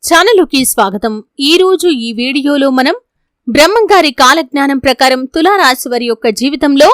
ఛానలుకి స్వాగతం. ఈరోజు ఈ వీడియోలో మనం బ్రహ్మంగారి కాలజ్ఞానం ప్రకారం తులారాశి వారి యొక్క జీవితంలో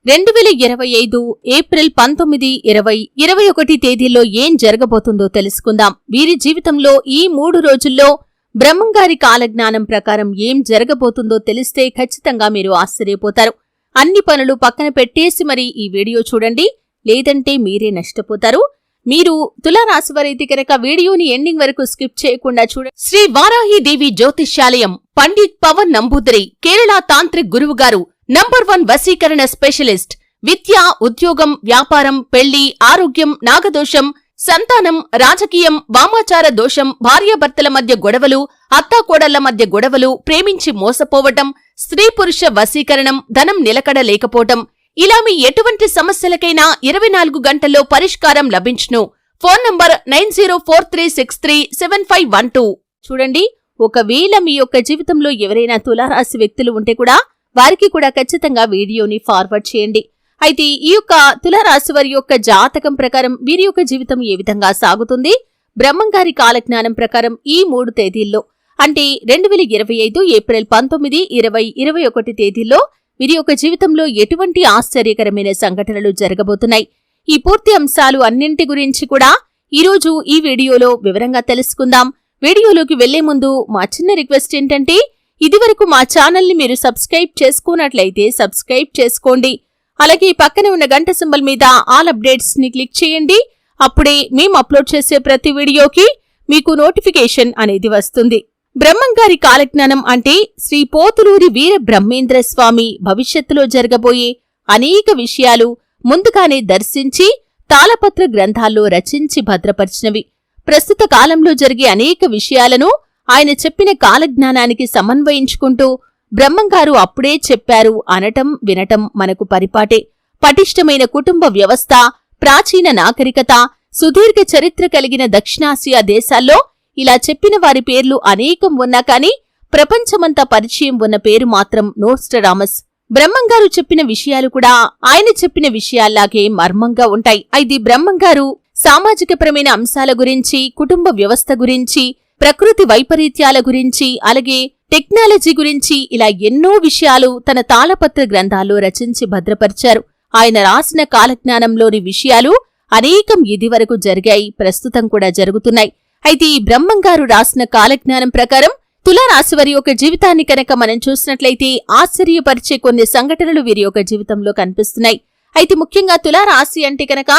2025 ఏప్రిల్ 19, 20, 21 తేదీల్లో ఏం జరగబోతుందో తెలుసుకుందాం. వీరి జీవితంలో ఈ 3 రోజుల్లో బ్రహ్మంగారి కాలజ్ఞానం ప్రకారం ఏం జరగబోతుందో తెలిస్తే ఖచ్చితంగా మీరు ఆశ్చర్యపోతారు. అన్ని పనులు పక్కన పెట్టేసి మరి ఈ వీడియో చూడండి, లేదంటే మీరే నష్టపోతారు. మీరు తులారాశి వారైతే కనుక వీడియోని ఎండింగ్ వరకు స్కిప్ చేయకుండా చూడండి. శ్రీ వారాహి దేవి జ్యోతిష్యాలయం పండిత్ పవన్ నంబూదరి కేరళ తాంత్రిక్ గురువుగారు నంబర్ 1 వశీకరణ స్పెషలిస్ట్. విద్య, ఉద్యోగం, వ్యాపారం, పెళ్లి, ఆరోగ్యం, నాగదోషం, సంతానం, రాజకీయం, వామాచార దోషం, భార్యాభర్తల మధ్య గొడవలు, అత్తాకోడళ్ల మధ్య గొడవలు, ప్రేమించి మోసపోవటం, స్త్రీ పురుష వశీకరణం, ధనం నిలకడ లేకపోవటం, ఇలా మీ ఎటువంటి సమస్యలకైనా 24 గంటల్లో పరిష్కారం లభించును. Phone number 9043637512. చూడండి, ఒకవేళ మీ యొక్క జీవితంలో ఎవరైనా తులారాశి వ్యక్తులు ఉంటే కూడా వారికి కూడా ఖచ్చితంగా వీడియోని ఫార్వర్డ్ చేయండి. అయితే ఈ యొక్క తులారాశి వారి యొక్క జాతకం ప్రకారం వీరి యొక్క జీవితం ఏ విధంగా సాగుతుంది, బ్రహ్మంగారి కాలజ్ఞానం ప్రకారం ఈ 3 తేదీల్లో అంటే 2025 ఏప్రిల్ 19, 20, 21 తేదీల్లో వీరి యొక్క జీవితంలో ఎటువంటి ఆశ్చర్యకరమైన సంఘటనలు జరగబోతున్నాయి, ఈ పూర్తి అంశాలు అన్నింటి గురించి కూడా ఈరోజు ఈ వీడియోలో వివరంగా తెలుసుకుందాం. వీడియోలోకి వెళ్లే ముందు మా చిన్న రిక్వెస్ట్ ఏంటంటే, ఇదివరకు మా ఛానల్ని మీరు సబ్స్క్రైబ్ చేసుకున్నట్లయితే సబ్స్క్రైబ్ చేసుకోండి. అలాగే పక్కనే ఉన్న గంట సింబల్ మీద ఆల్ అప్డేట్స్ ని క్లిక్ చేయండి. అప్పుడే మేము అప్లోడ్ చేసే ప్రతి వీడియోకి మీకు నోటిఫికేషన్ అనేది వస్తుంది. బ్రహ్మంగారి కాలజ్ఞానం అంటే శ్రీ పోతులూరి వీర బ్రహ్మేంద్ర స్వామి భవిష్యత్తులో జరగబోయే అనేక విషయాలు ముందుగానే దర్శించి తాళపత్ర గ్రంథాల్లో రచించి భద్రపరిచినవి. ప్రస్తుత కాలంలో జరిగే అనేక విషయాలను ఆయన చెప్పిన కాలజ్ఞానానికి సమన్వయించుకుంటూ బ్రహ్మంగారు అప్పుడే చెప్పారు అనటం వినటం మనకు పరిపాటే. పటిష్టమైన కుటుంబ వ్యవస్థ, ప్రాచీన నాగరికత, సుదీర్ఘ చరిత్ర కలిగిన దక్షిణాసియా దేశాల్లో ఇలా చెప్పిన వారి పేర్లు అనేకం ఉన్నా కాని ప్రపంచమంతా పరిచయం ఉన్న పేరు మాత్రం నోస్ట్రడామస్. బ్రహ్మంగారు చెప్పిన విషయాలు కూడా ఆయన చెప్పిన విషయాల్లాగే మర్మంగా ఉంటాయి. అయితే బ్రహ్మంగారు సామాజికపరమైన అంశాల గురించి, కుటుంబ వ్యవస్థ గురించి, ప్రకృతి వైపరీత్యాల గురించి, అలాగే టెక్నాలజీ గురించి ఇలా ఎన్నో విషయాలు తన తాళపత్ర గ్రంథాల్లో రచించి భద్రపరిచారు. ఆయన రాసిన కాలజ్ఞానంలోని విషయాలు అనేకం ఇదివరకు జరిగాయి, ప్రస్తుతం కూడా జరుగుతున్నాయి. అయితే ఈ బ్రహ్మంగారు రాసిన కాలజ్ఞానం ప్రకారం తులారాశి వారి యొక్క జీవితాన్ని కనుక మనం చూసినట్లయితే ఆశ్చర్యపరిచే కొన్ని సంఘటనలు వీరి యొక్క జీవితంలో కనిపిస్తున్నాయి. అయితే ముఖ్యంగా తులారాశి అంటే కనుక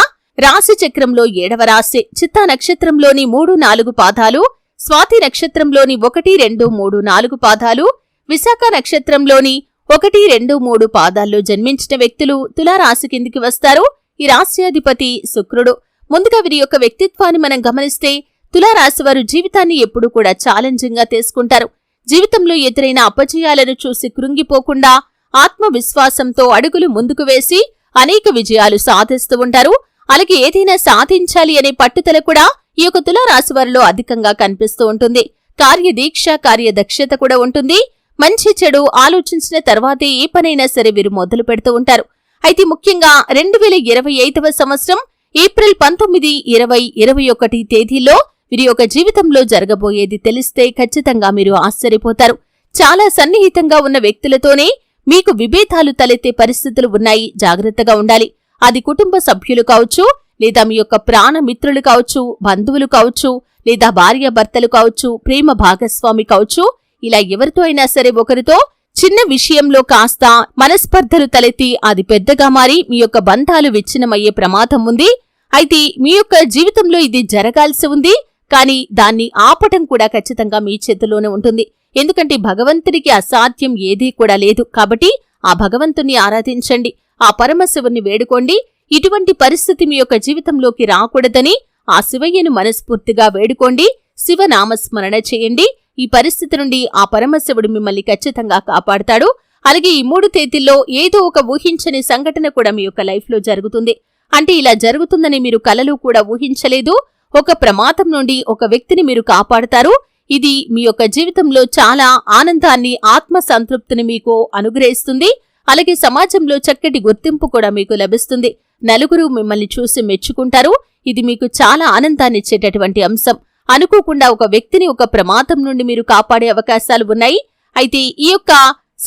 రాశి చక్రంలో 7వ రాశి. చిత్తా నక్షత్రంలోని 3, 4 పాదాలు, స్వాతి నక్షత్రంలోని 1, 2, 3, 4 పాదాలు, విశాఖ నక్షత్రంలోని 1, 2, 3 పాదాల్లో జన్మించిన వ్యక్తులు తులారాశి కిందికి వస్తారు. ఈ రాశ్యాధిపతి శుక్రుడు. ముందుగా వీరి యొక్క వ్యక్తిత్వాన్ని మనం గమనిస్తే తులారాశి వారు జీవితాన్ని ఎప్పుడూ కూడా ఛాలెంజింగ్ గా తీసుకుంటారు. జీవితంలో ఎదురైన అపజయాలను చూసి కృంగిపోకుండా ఆత్మవిశ్వాసంతో అడుగులు ముందుకు వేసి అనేక విజయాలు సాధిస్తూ ఉంటారు. అలాగే ఏదైనా సాధించాలి అనే పట్టుదల కూడా ఈ యొక్క తులారాశి వారిలో అధికంగా కనిపిస్తూ ఉంటుంది. కార్యదీక్ష, కార్యదక్షత కూడా ఉంటుంది. మంచి చెడు ఆలోచించిన తర్వాతే ఏ పనైనా సరే వీరు మొదలు పెడుతూ ఉంటారు. అయితే ముఖ్యంగా 2025వ సంవత్సరం ఏప్రిల్ 19, 20, 21 తేదీల్లో వీరి యొక్క జీవితంలో జరగబోయేది తెలిస్తే ఖచ్చితంగా మీరు ఆశ్చర్యపోతారు. చాలా సన్నిహితంగా ఉన్న వ్యక్తులతోనే మీకు విభేదాలు తలెత్తే పరిస్థితులు ఉన్నాయి, జాగ్రత్తగా ఉండాలి. అది కుటుంబ సభ్యులు కావచ్చు, లేదా మీ యొక్క ప్రాణమిత్రులు కావచ్చు, బంధువులు కావచ్చు, లేదా భార్యాభర్తలు కావచ్చు, ప్రేమ భాగస్వామి కావచ్చు. ఇలా ఎవరితో అయినా సరే ఒకరితో చిన్న విషయంలో కాస్త మనస్పర్ధలు తలెత్తి అది పెద్దగా మారి మీ యొక్క బంధాలు విచ్ఛిన్నమయ్యే ప్రమాదం ఉంది. అయితే మీ యొక్క జీవితంలో ఇది జరగాల్సి ఉంది, కానీ దాన్ని ఆపటం కూడా ఖచ్చితంగా మీ చేతిలోనే ఉంటుంది. ఎందుకంటే భగవంతుడికి అసాధ్యం ఏదీ కూడా లేదు. కాబట్టి ఆ భగవంతుణ్ణి ఆరాధించండి, ఆ పరమశివుణ్ణి వేడుకోండి. ఇటువంటి పరిస్థితి మీ యొక్క జీవితంలోకి రాకూడదని ఆ శివయ్యను మనస్ఫూర్తిగా వేడుకోండి, శివనామస్మరణ చేయండి. ఈ పరిస్థితి నుండి ఆ పరమశివుడు మిమ్మల్ని ఖచ్చితంగా కాపాడతాడు. అలాగే ఈ 3 తేదీల్లో ఏదో ఒక ఊహించని సంఘటన కూడా మీ యొక్క లైఫ్ లో జరుగుతుంది. అంటే ఇలా జరుగుతుందని మీరు కలలో కూడా ఊహించలేదు. ఒక ప్రమాదం నుండి ఒక వ్యక్తిని మీరు కాపాడతారు. ఇది మీ యొక్క జీవితంలో చాలా ఆనందాన్ని, ఆత్మ సంతృప్తిని మీకు అనుగ్రహిస్తుంది. అలాగే సమాజంలో చక్కటి గుర్తింపు కూడా మీకు లభిస్తుంది. నలుగురు మిమ్మల్ని చూసి మెచ్చుకుంటారు. ఇది మీకు చాలా ఆనందాన్నిచ్చేటటువంటి అంశం. అనుకోకుండా ఒక వ్యక్తిని ఒక ప్రమాదం నుండి మీరు కాపాడే అవకాశాలు ఉన్నాయి. అయితే ఈ యొక్క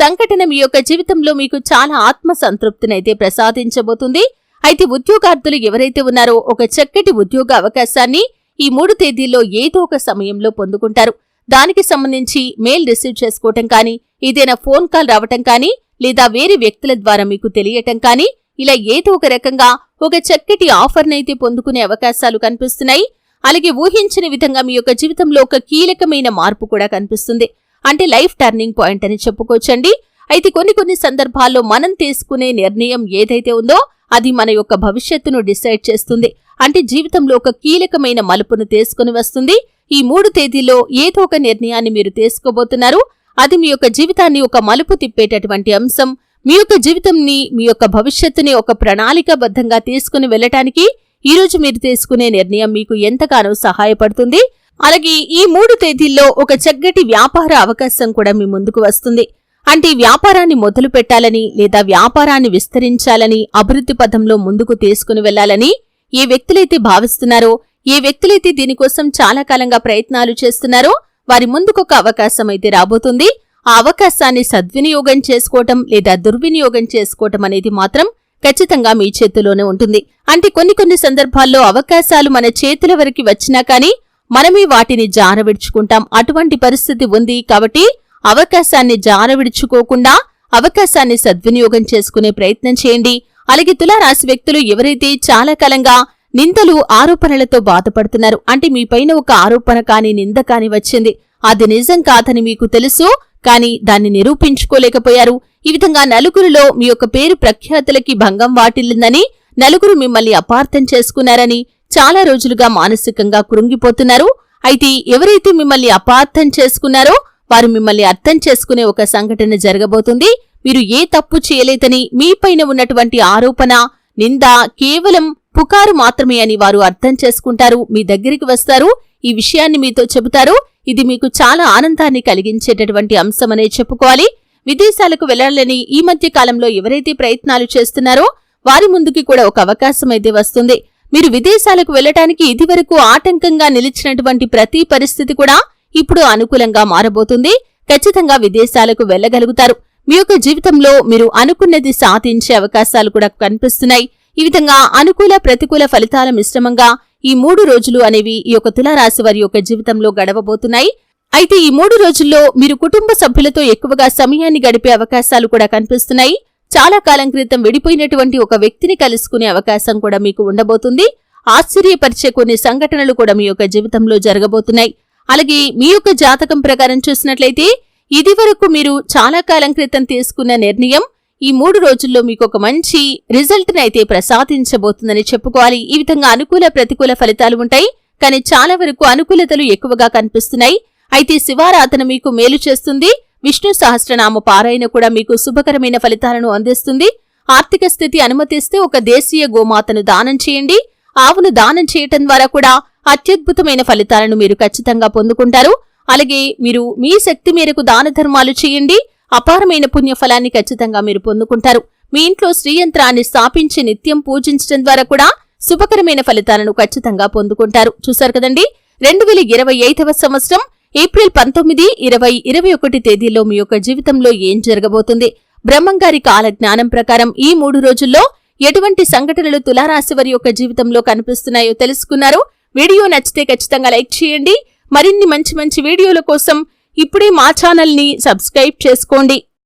సంఘటన మీ యొక్క జీవితంలో మీకు చాలా ఆత్మ సంతృప్తినైతే ప్రసాదించబోతుంది. అయితే ఉద్యోగార్థులు ఎవరైతే ఉన్నారో ఒక చక్కటి ఉద్యోగ అవకాశాన్ని ఈ 3 తేదీల్లో ఏదో ఒక సమయంలో పొందుకుంటారు. దానికి సంబంధించి మెయిల్ రిసీవ్ చేసుకోవటం కానీ, ఏదైనా ఫోన్ కాల్ రావటం కానీ, లేదా వేరే వ్యక్తుల ద్వారా మీకు తెలియటం కానీ, ఇలా ఏదో ఒక రకంగా ఒక చక్కటి ఆఫర్నైతే పొందుకునే అవకాశాలు కనిపిస్తున్నాయి. అలాగే ఊహించిన విధంగా మీ యొక్క జీవితంలో ఒక కీలకమైన మార్పు కూడా కనిపిస్తుంది. అంటే లైఫ్ టర్నింగ్ పాయింట్ అని చెప్పుకోవచ్చండి. అయితే కొన్ని సందర్భాల్లో మనం తీసుకునే నిర్ణయం ఏదైతే ఉందో అది మన యొక్క భవిష్యత్తును డిసైడ్ చేస్తుంది. అంటే జీవితంలో ఒక కీలకమైన మలుపును తీసుకుని వస్తుంది. ఈ 3 తేదీల్లో ఏదో ఒక నిర్ణయాన్ని మీరు తీసుకోబోతున్నారు. అది మీ యొక్క జీవితాన్ని ఒక మలుపు తిప్పేటటువంటి అంశం. మీ యొక్క జీవితంని, మీ యొక్క భవిష్యత్తుని ఒక ప్రణాళికాబద్ధంగా తీసుకుని వెళ్లటానికి ఈ రోజు మీరు తీసుకునే నిర్ణయం మీకు ఎంతగానో సహాయపడుతుంది. అలాగే ఈ 3 తేదీల్లో ఒక చక్కటి వ్యాపార అవకాశం కూడా మీ ముందుకు వస్తుంది. అంటే వ్యాపారాన్ని మొదలు పెట్టాలని, లేదా వ్యాపారాన్ని విస్తరించాలని, అభివృద్ధి పథంలో ముందుకు తీసుకుని వెళ్లాలని ఏ వ్యక్తులైతే భావిస్తున్నారో, ఏ వ్యక్తులైతే దీనికోసం చాలా కాలంగా ప్రయత్నాలు చేస్తున్నారో వారి ముందుకొక అవకాశం అయితే రాబోతుంది. ఆ అవకాశాన్ని సద్వినియోగం చేసుకోవటం లేదా దుర్వినియోగం చేసుకోవటం అనేది మాత్రం ఖచ్చితంగా మీ చేతిలోనే ఉంటుంది. అంటే కొన్ని సందర్భాల్లో అవకాశాలు మన చేతుల వరకు వచ్చినా కానీ మనమే వాటిని జారవిడుచుకుంటాం. అటువంటి పరిస్థితి ఉంది. కాబట్టి అవకాశాన్ని జారవిడుచుకోకుండా అవకాశాన్ని సద్వినియోగం చేసుకునే ప్రయత్నం చేయండి. అలాగే తులారాశి వ్యక్తులు ఎవరైతే చాలా కాలంగా నిందలు, ఆరోపణలతో బాధపడుతున్నారు, అంటే మీపైన ఒక ఆరోపణ కాని, నింద కాని వచ్చింది, అది నిజం కాదని మీకు తెలుసు, కానీ దాన్ని నిరూపించుకోలేకపోయారు. ఈ విధంగా నలుగురిలో మీ యొక్క పేరు ప్రఖ్యాతులకి భంగం వాటిల్లిందని, నలుగురు మిమ్మల్ని అపార్థం చేసుకున్నారని చాలా రోజులుగా మానసికంగా కృంగిపోతున్నారు. అయితే ఎవరైతే మిమ్మల్ని అపార్థం చేసుకున్నారో వారు మిమ్మల్ని అర్థం చేసుకునే ఒక సంఘటన జరగబోతుంది. మీరు ఏ తప్పు చేయలేదని, మీపైన ఉన్నటువంటి ఆరోపణ, నింద కేవలం పుకారు మాత్రమే అని వారు అర్థం చేసుకుంటారు. మీ దగ్గరికి వస్తారు, ఈ విషయాన్ని మీతో చెబుతారు. ఇది మీకు చాలా ఆనందాన్ని కలిగించేటటువంటి అంశమనే చెప్పుకోవాలి. విదేశాలకు వెళ్లాలని ఈ మధ్య కాలంలో ఎవరైతే ప్రయత్నాలు చేస్తున్నారో వారి ముందుకి కూడా ఒక అవకాశం అయితే వస్తుంది. మీరు విదేశాలకు వెళ్లటానికి ఇదివరకు ఆటంకంగా నిలిచినటువంటి ప్రతి పరిస్థితి కూడా ఇప్పుడు అనుకూలంగా మారబోతుంది. ఖచ్చితంగా విదేశాలకు వెళ్లగలుగుతారు. మీ యొక్క జీవితంలో మీరు అనుకున్నది సాధించే అవకాశాలు కూడా కనిపిస్తున్నాయి. ఈ విధంగా అనుకూల, ప్రతికూల ఫలితాల మిశ్రమంగా ఈ 3 రోజులు అనేవి ఈ యొక్క తులారాశి వారి యొక్క జీవితంలో గడవబోతున్నాయి. అయితే ఈ 3 రోజుల్లో మీరు కుటుంబ సభ్యులతో ఎక్కువగా సమయాన్ని గడిపే అవకాశాలు కూడా కనిపిస్తున్నాయి. చాలా కాలం క్రితం విడిపోయినటువంటి ఒక వ్యక్తిని కలుసుకునే అవకాశం కూడా మీకు ఉండబోతుంది. ఆశ్చర్యపరిచే కొన్ని సంఘటనలు కూడా మీ యొక్క జీవితంలో జరగబోతున్నాయి. అలాగే మీ యొక్క జాతకం ప్రకారం చూసినట్లయితే ఇదివరకు మీరు చాలా కాలం క్రితం తీసుకున్న నిర్ణయం ఈ 3 రోజుల్లో మీకు ఒక మంచి రిజల్ట్ నైతే ప్రసాదించబోతుందని చెప్పుకోవాలి. ఈ విధంగా అనుకూల, ప్రతికూల ఫలితాలు ఉంటాయి. కానీ చాలా వరకు అనుకూలతలు ఎక్కువగా కనిపిస్తున్నాయి. అయితే శివారాధన మీకు మేలు చేస్తుంది. విష్ణు సహస్రనామ పారాయణ కూడా మీకు శుభకరమైన ఫలితాలను అందిస్తుంది. ఆర్థిక స్థితి అనుమతిస్తే ఒక దేశీయ గోమాతను దానం చేయండి. ఆవును దానం చేయటం ద్వారా కూడా అత్యద్భుతమైన ఫలితాలను మీరు ఖచ్చితంగా పొందుకుంటారు. అలాగే మీరు మీ శక్తి మేరకు దాన ధర్మాలు చేయండి. అపారమైన పుణ్యఫలాన్ని ఖచ్చితంగా మీరు పొందుకుంటారు. మీ ఇంట్లో శ్రీయంత్రాన్ని స్థాపించి నిత్యం పూజించడం ద్వారా కూడా శుభకరమైన ఫలితాలను ఖచ్చితంగా పొందుకుంటారు. చూశారు కదండి, 2025వ సంవత్సరం ఏప్రిల్ 19, 20, 21 తేదీల్లో మీ యొక్క జీవితంలో ఏం జరగబోతుంది? బ్రహ్మంగారి కాల జ్ఞానం ప్రకారం ఈ 3 రోజుల్లో ఎటువంటి సంఘటనలు తులారాశి వారి యొక్క జీవితంలో కనిపిస్తున్నాయో తెలుసుకున్నారు. వీడియో నచ్చితే ఖచ్చితంగా లైక్ చేయండి. మరిన్ని మంచి వీడియోల కోసం ఇప్పుడే మా ఛానల్ని సబ్స్క్రైబ్ చేసుకోండి.